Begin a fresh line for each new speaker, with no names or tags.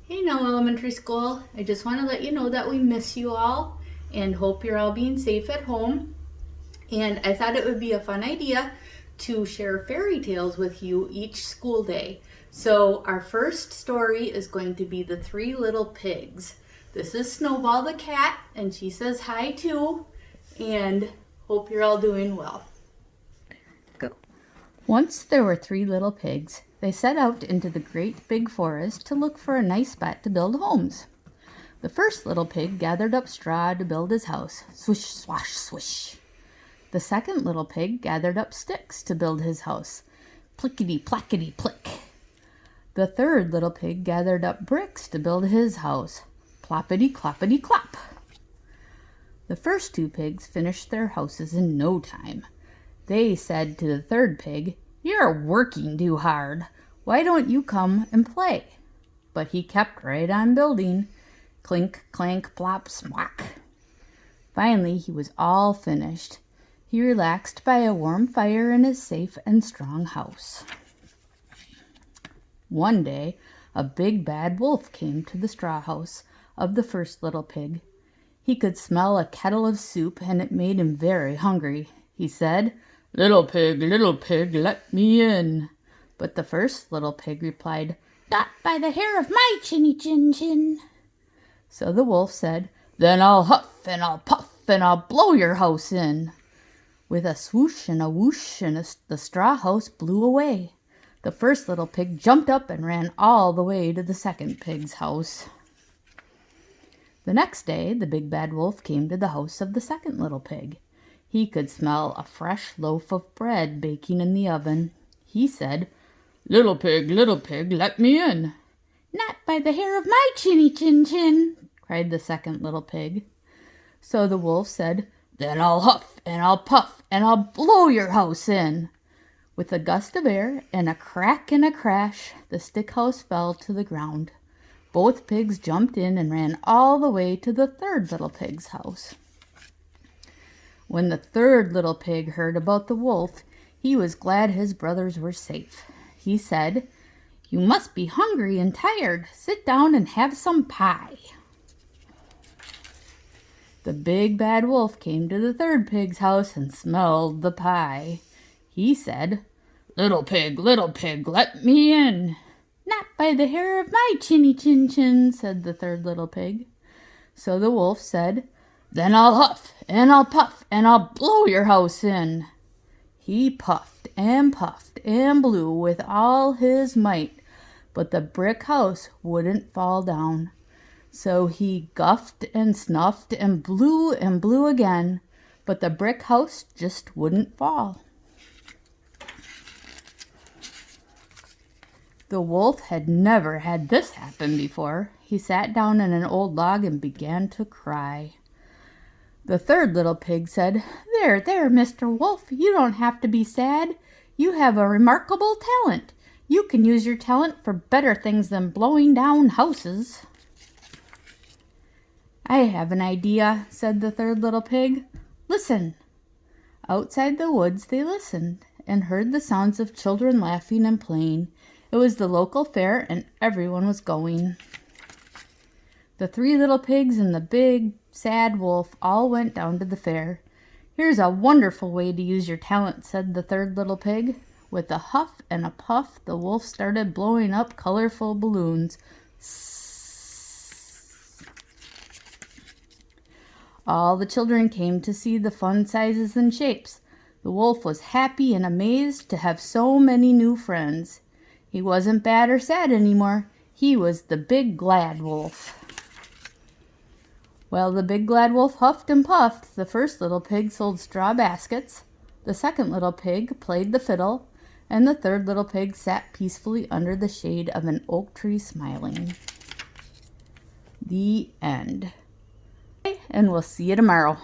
Hey now, elementary school. I just want to let you know that we miss you all and hope you're all being safe at home. And I thought it would be a fun idea to share fairy tales with you each school day. So our first story is going to be The Three Little Pigs. This is Snowball the cat, and she says hi too, and hope you're all doing well. Go. Once there were three little pigs. They set out into the great big forest to look for a nice spot to build homes. The first little pig gathered up straw to build his house. Swish, swash, swish. The second little pig gathered up sticks to build his house. Plickety, plackety, plick. The third little pig gathered up bricks to build his house. Ploppity, cloppity, clop. The first two pigs finished their houses in no time. They said to the third pig, "You're working too hard. Why don't you come and play?" But he kept right on building. Clink, clank, plop, smack. Finally, he was all finished. He relaxed by a warm fire in his safe and strong house. One day, a big bad wolf came to the straw house of the first little pig. He could smell a kettle of soup, and it made him very hungry. He said, little pig, let me in." But the first little pig replied, "Not by the hair of my chinny chin chin." So the wolf said, "Then I'll huff and I'll puff and I'll blow your house in." With a swoosh and a whoosh, the straw house blew away. The first little pig jumped up and ran all the way to the second pig's house. The next day, the big bad wolf came to the house of the second little pig. He could smell a fresh loaf of bread baking in the oven. He said, little pig, let me in." "Not by the hair of my chinny chin chin," cried the second little pig. So the wolf said, "Then I'll huff and I'll puff and I'll blow your house in." With a gust of air and a crack and a crash, the stick house fell to the ground. Both pigs jumped in and ran all the way to the third little pig's house. When the third little pig heard about the wolf, he was glad his brothers were safe. He said, "You must be hungry and tired. Sit down and have some pie." The big bad wolf came to the third pig's house and smelled the pie. He said, little pig, let me in." "Not by the hair of my chinny chin chin," said the third little pig. So the wolf said, "Then I'll huff and I'll puff and I'll blow your house in." He puffed and blew with all his might, but the brick house wouldn't fall down. So he guffed and snuffed and blew again, but the brick house just wouldn't fall. The wolf had never had this happen before. He sat down on an old log and began to cry. The third little pig said, There, Mr. Wolf, you don't have to be sad. You have a remarkable talent. You can use your talent for better things than blowing down houses." "I have an idea," said the third little pig. "Listen." Outside the woods they listened and heard the sounds of children laughing and playing. It was the local fair and everyone was going. The three little pigs and the big, sad wolf all went down to the fair. "Here's a wonderful way to use your talent," said the third little pig. With a huff and a puff, the wolf started blowing up colorful balloons. All the children came to see the fun sizes and shapes. The wolf was happy and amazed to have so many new friends. He wasn't bad or sad anymore. He was the big glad wolf. Well, the big glad wolf huffed and puffed. The first little pig sold straw baskets. The second little pig played the fiddle. And the third little pig sat peacefully under the shade of an oak tree smiling. The end. And we'll see you tomorrow.